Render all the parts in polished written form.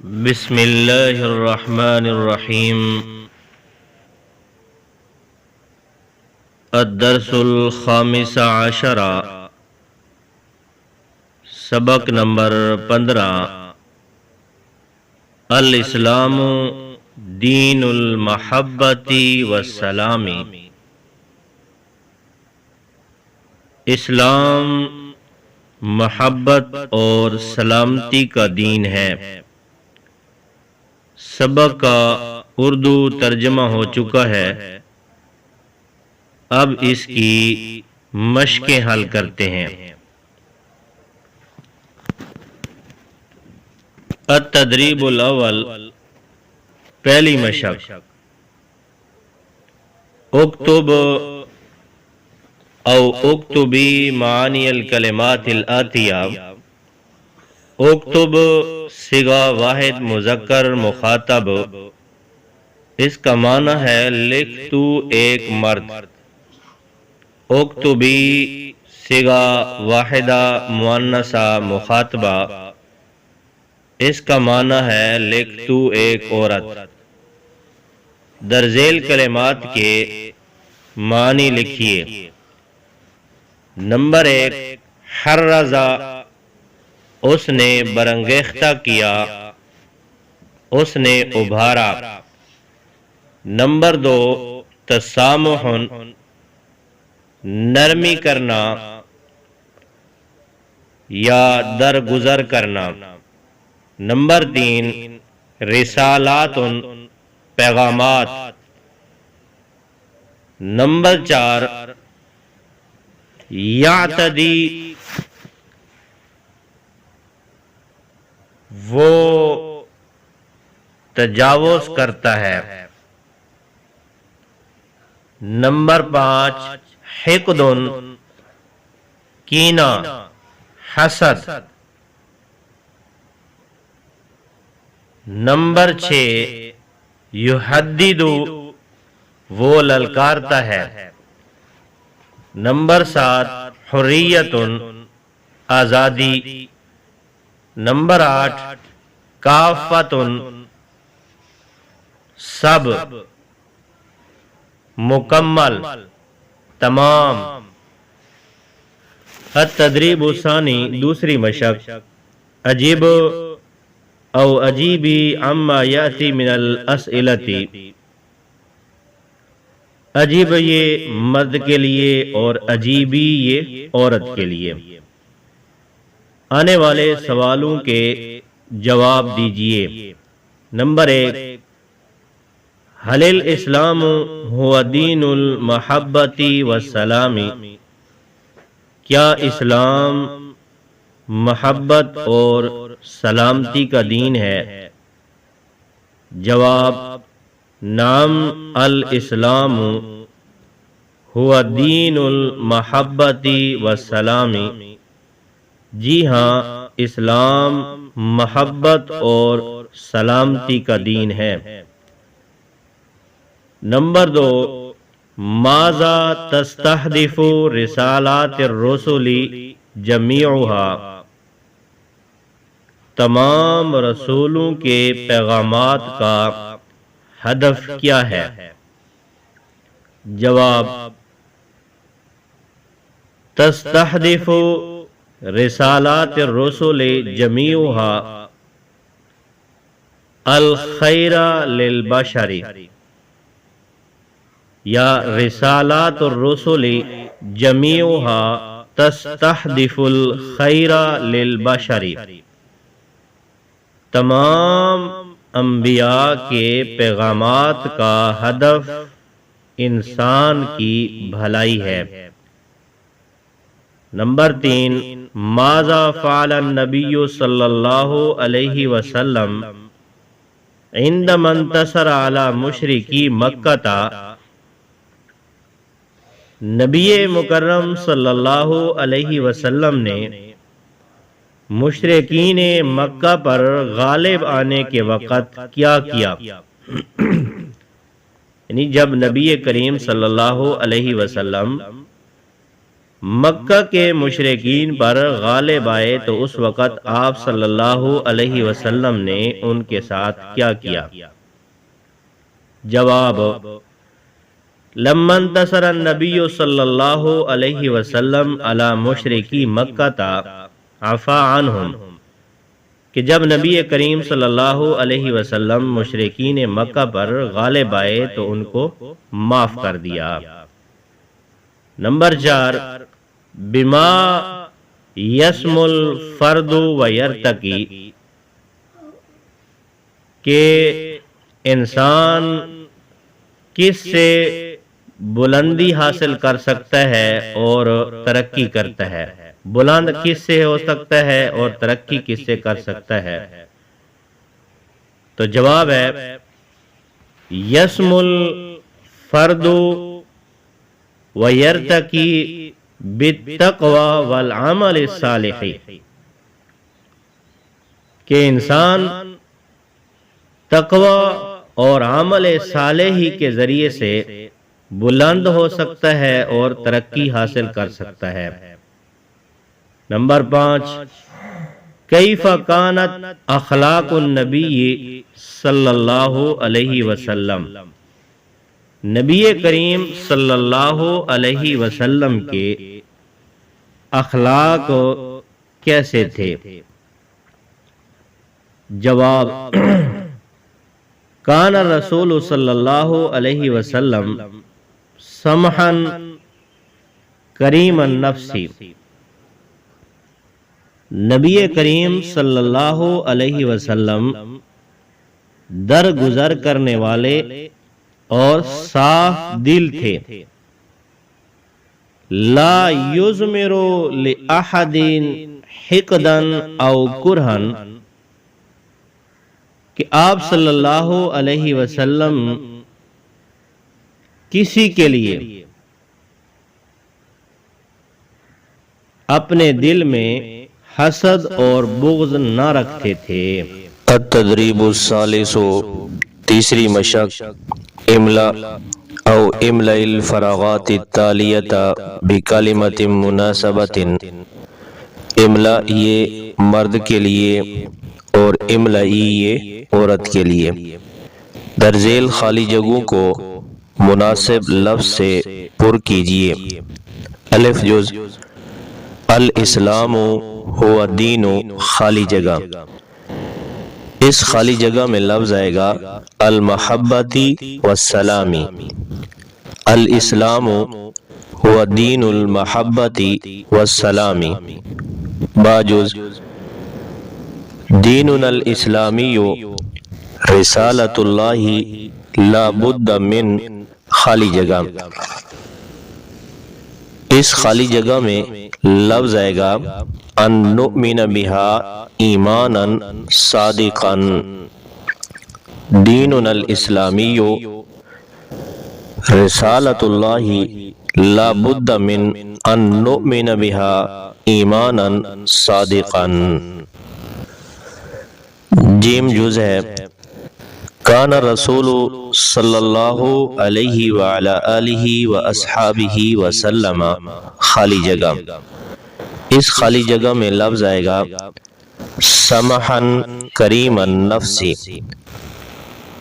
بسم اللہ الرحمن الرحیم۔ الدرس الخامس عشر، سبق نمبر 15۔ الاسلام دین المحبت والسلام۔ اسلام محبت اور سلامتی کا دین ہے۔ سبق کا اردو ترجمہ ہو چکا ہے، اب اس کی مشقیں حل کرتے ہیں۔ التدریب الاول، پہلی مشق۔ اکتب او اکتبی معانی الکلمات الآتیہ۔ اکتب صیغہ واحد مذکر مخاطب، اس کا معنی ہے لکھ تو ایک مرد۔ اکتبی صیغہ واحدہ مؤنثہ مخاطبہ، اس کا معنی ہے لکھ تو ایک عورت۔ درذیل کلمات کے معنی لکھیے۔ نمبر 1، حرزہ، اس نے برانگیختہ کیا، اس نے ابھارا۔ نمبر 2، تسامح، نرمی کرنا یا درگزر کرنا۔ نمبر 3، رسالات، پیغامات۔ نمبر 4، یعتدی، وہ تجاوز کرتا ہے۔ نمبر 5، حقد، کینہ، حسد۔ نمبر 6، یحدد، وہ للکارتا ہے۔ نمبر 7، حریت، آزادی۔ نمبر 8، کافت، سب، مکمل، تمام۔ التدریب الثانی، دوسری مشق۔ اجب او اجیبی عما یاتی من الاسئلۃ۔ اجیب یہ مرد کے لیے اور اجیبی یہ عورت کے لیے۔ آنے والے سوالوں کے جواب دیجئے۔ نمبر 1، حل الاسلام هو دین المحبت والسلام۔ کیا اسلام محبت اور سلامتی کا دین ہے؟ جواب، نعم الاسلام هو دین المحبت والسلام۔ جی ہاں، اسلام محبت اور سلامتی کا دین ہے۔ نمبر 2، ماذا تستهدف رسالات الرسل جمیعها۔ تمام رسولوں کے پیغامات کا ہدف کیا ہے؟ جواب، تستهدف رسالات الرسل جمیعها الخیر للبشر، یا رسالات الرسل جمیعها تستهدف الخیر للبشر۔ تمام انبیاء کے پیغامات کا ہدف انسان کی بھلائی ہے۔ نمبر 3، ماذا فعل النبی صلی اللہ علیہ وسلم عندما انتصر علی مشرکی مکہ۔ نبی مکرم صلی اللہ علیہ وسلم نے مشرکین مکہ پر غالب آنے کے وقت کیا کیا؟ یعنی جب نبی کریم صلی اللہ علیہ وسلم مکہ کے مشرکین پر غالب آئے تو اس وقت آپ صلی اللہ علیہ وسلم نے ان کے ساتھ کیا کیا؟ جواب: لما انتصر النبی صلی اللہ علیہ وسلم علی مشرکی مکہ عفا عنہم، کہ جب نبی کریم صلی اللہ علیہ وسلم مشرکین مکہ پر غالب آئے تو ان کو معاف کر دیا۔ نمبر 4، بما یسم الفرد و یرتقی، کہ انسان کس سے بلندی حاصل کر سکتا ہے اور ترقی کرتا ہے، بلند کس سے ہو سکتا ہے اور ترقی کس سے کر سکتا ہے؟ تو جواب ہے یسم الفرد ویرتقی بالتقوی والعمل الصالح، کہ انسان تقوی اور عمل صالح کے ذریعے سے بلند ہو سکتا ہے اور ترقی حاصل کر سکتا ہے۔ نمبر 5، کیف کانت اخلاق النبی صلی اللہ علیہ وسلم، نبی کریم صلی اللہ علیہ وسلم کے اخلاق کیسے تھے؟ جواب: کان رسول صلی اللہ علیہ وسلم سمحا کریم النفس، نبی کریم صلی اللہ علیہ وسلم درگزر کرنے والے اور صاف دل تھے۔ لا یضمر لأحد حقدا او کرہن، کہ آپ صلی اللہ علیہ وسلم کسی کے لیے اپنے دل میں حسد اور بغض نہ رکھتے تھے۔ التدریب الثالث، تیسری مشق، املا او املا الفراغات التالیۃ بکلمۃ مناسبۃ، املا یہ مرد کے لیے اور املائی یہ عورت کے لیے، درذیل خالی جگہوں کو مناسب لفظ سے پر کیجیے۔ الف جز الاسلام ہوا الدین، خالی جگہ، اس خالی جگہ میں لفظ آئے گا المحبتی والسلامی۔ الاسلام ہوا دین المحبتی والسلامی۔ با جز دیننا الاسلامی رسالۃ اللہ لا بد من، خالی جگہ، اس خالی جگہ میں لفظ آئے گا ان نؤمن بہا ایمانا صادقا۔ دیننا الاسلامی رسالۃ اللہ لا بد من ان نؤمن بہا ایمانا صادقا۔ جیم جز ہے کان رسول صلی اللہ علیہ وعلی آلہ واصحابہ وسلم، خالی جگہ، اس خالی جگہ میں لفظ آئے گا سمحا کریم النفس۔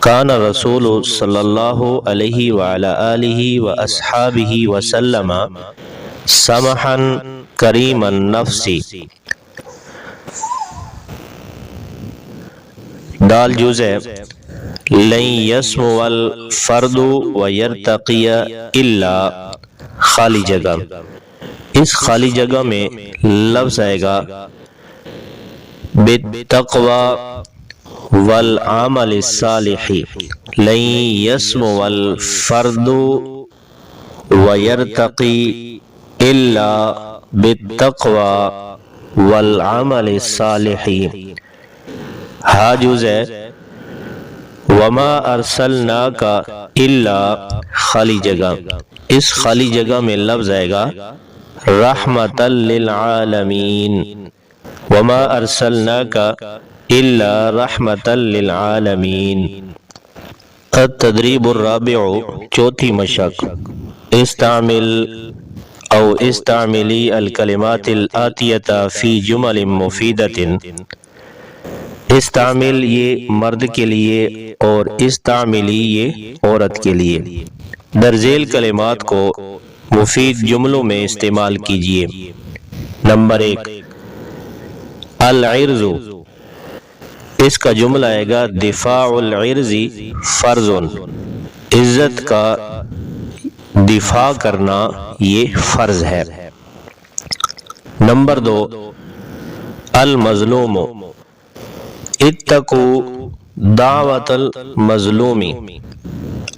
کان رسول صلی اللہ علیہ وعلی آلہ واصحابہ وسلم سمحا کریم النفس۔ دال جز ہے لن یسمو الفرد ویرتقی الا، خالی جگہ، اس خالی جگہ میں لفظ آئے گا بالتقوی والعمل الصالح۔ لن یسمو الفرد ویرتقی الا بالتقوی والعمل الصالح۔ ہا جز ہے وما ارسلناک الا، خالی جگہ، اس خالی جگہ میں لفظ آئے گا رحمۃ للعالمین۔ وما ارسلناک الا رحمۃ للعالمین۔ التدریب الرابع، چوتھی مشق، استعمل او استعملی الکلمات الآتیۃ فی جمل مفیدۃ۔ استعمل یہ مرد کے لیے اور استعملی یہ عورت کے لیے۔ درذیل کلمات کو مفید جملوں میں استعمال کیجیے۔ نمبر 1، العرض، اس کا جملہ آئے گا دفاع العرض فرض، عزت کا دفاع کرنا یہ فرض ہے۔ نمبر 2، المظلوم، اتقوا دعوت المظلوم،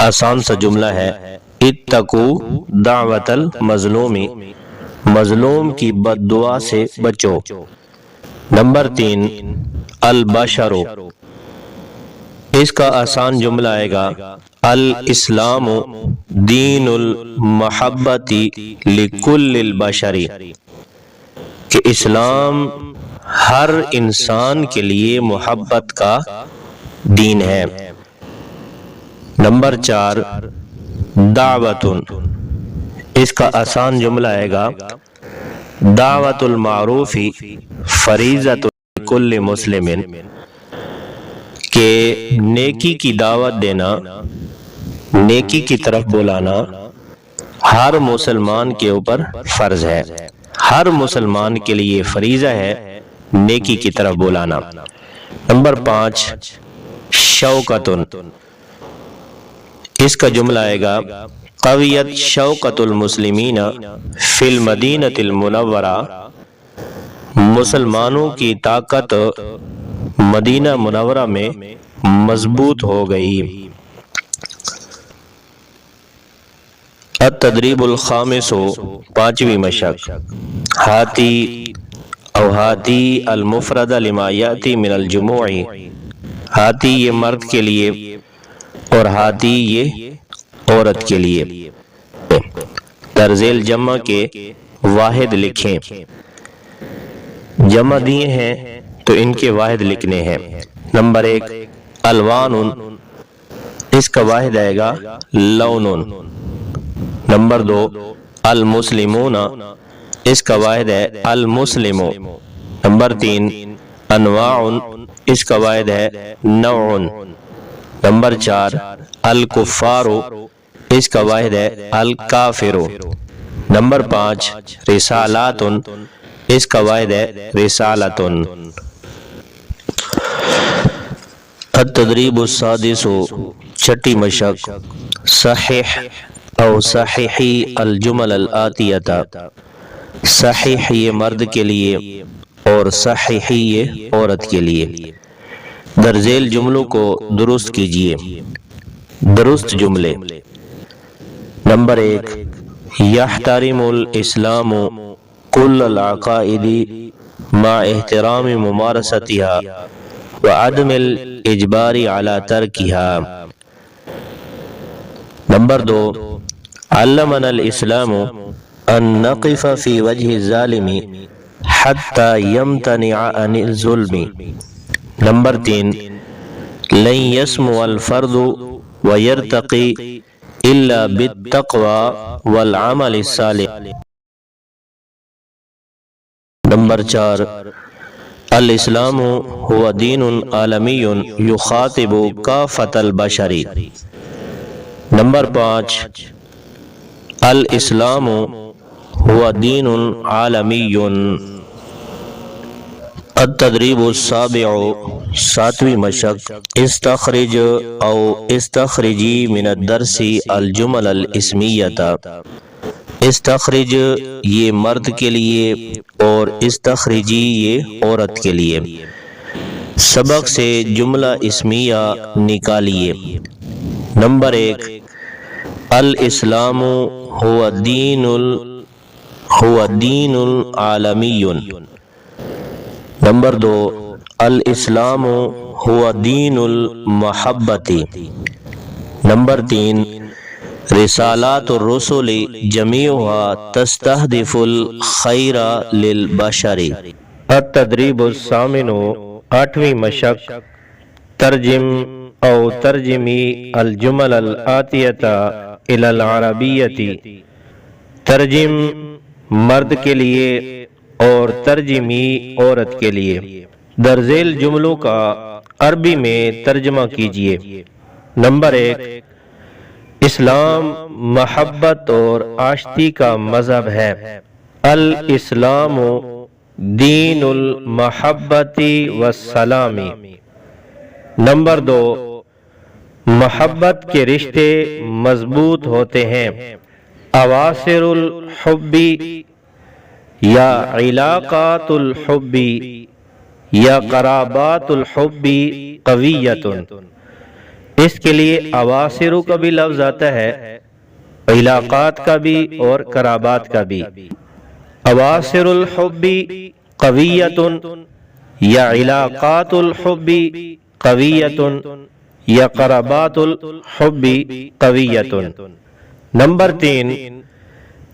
آسان سا جملہ ہے، اتقوا دعوت المظلوم، مظلوم کی بد دعا سے بچو۔ نمبر 3، البشر، اس کا آسان جملہ آئے گا الاسلام دین المحبت لکل البشر، کہ اسلام ہر انسان کے لیے محبت کا دین ہے۔ نمبر 4، دعوت، اس کا آسان جملہ آئے گا دعوت المعروف فریضۃ لکل مسلم، کہ نیکی کی دعوت دینا، نیکی کی طرف بلانا ہر مسلمان کے اوپر فرض ہے، ہر مسلمان کے لیے فریضہ ہے نیکی کی طرف بلانا۔ نمبر 5، شوکت، اس کا جملہ آئے گا قویت شوکت المسلمین فی المدینۃ المنورہ، مسلمانوں کی طاقت مدینہ منورہ میں مضبوط ہو گئی۔ التدریب الخامس، پانچویں مشق، ہاتی او ہاتی المفرد لما یاتی من الجموع، ہاتی یہ مرد کے لیے اور ہاتی یہ عورت کے لیے۔ درذیل جمع کے واحد لکھیں، جمع دیے ہیں تو ان کے واحد لکھنے ہیں۔ نمبر 1، الوان، اس کا واحد آئے گا لون۔ نمبر 2، المسلمون، اس کا واحد ہے المسلم۔ نمبر 3، انواع، اس کا واحد ہے نوع۔ نمبر 4، الکفار، اس کا واحد ہے الکافر۔ نمبر 5، رسالات، اس کا واحد ہے رسالۃ۔ التدریب السادس، چھٹی مشق، صحیح او صحیحی الجمل الآتیۃ، صحیح یہ مرد کے لیے اور صحیحی یہ عورت کے لیے۔ درذیل جملوں کو درست کیجیے، درست جملے۔ نمبر 1، یحترم الاسلام کل العقائد مع احترام ممارستها وعدم الاجبار على ترکها۔ نمبر 2، علمنا الاسلام ان نقف في وجه الظالم حتى يمتنع عن الظلم۔ نمبر 3، لن يسمو الفرد ويرتقي الا بالتقوى والعمل الصالح۔ نمبر 4، الاسلام هو دین عالمی یخاطب کافۃ البشر۔ نمبر 5، الاسلام هو دین عالمی۔ التدریب السابع، ساتویں مشق، استخرج او استخرجی من الدرس الجمل الاسمیۃ، استخرج یہ مرد کے لیے اور استخرجی یہ عورت کے لیے۔ سبق سے جملہ اسمیہ نکالیے۔ نمبر 1، الاسلام هو دین عالمی۔ نمبر 2، الاسلام هو دین المحبت۔ نمبر 3، رسالات الرسل جميعها تستهدف الخير للبشر۔ التدریب الثامن، آٹھویں مشق، ترجم او ترجمی الجمل الآتیۃ الی العربیۃ، ترجم مرد کے لیے اور ترجمی عورت کے لیے۔ درذیل جملوں کا عربی میں ترجمہ کیجیے۔ نمبر 1، اسلام محبت اور آشتی کا مذہب ہے۔ الاسلام دین المحبت والسلام۔ نمبر 2، محبت کے رشتے مضبوط ہوتے ہیں۔ اواصر الحب یا علاقات الحب یا قرابات الحب قویۃ۔ اس کے لیے اواصر کا بھی لفظ آتا ہے، علاقات کا بھی اور قرابات کا بھی۔ اواصر الحب قویۃ یا علاقات الحب قویۃ یا قرابات الحب قویۃ۔ نمبر 3،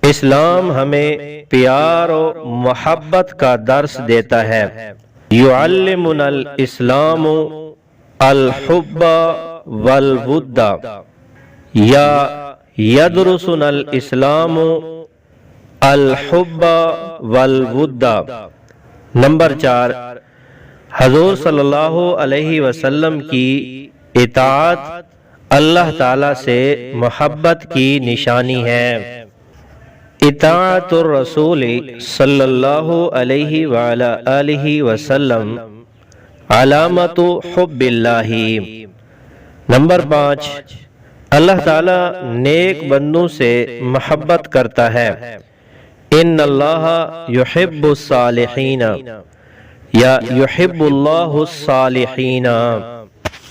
اسلام ہمیں پیار و محبت کا درس دیتا ہے۔ یعلمنا الاسلام الحب والود یا یدرسنا الاسلام الحب والود۔ نمبر 4، حضور صلی اللہ علیہ وسلم کی اطاعت اللہ تعالی سے محبت کی نشانی ہے۔ اطاعت الرسول صلی اللہ علیہ وعلی آلہ وسلم علامت حب اللہ۔ نمبر 5، اللہ تعالی نیک بندوں سے محبت کرتا ہے۔ ان اللہ یحب الصالحین یا یحب اللہ الصالحین۔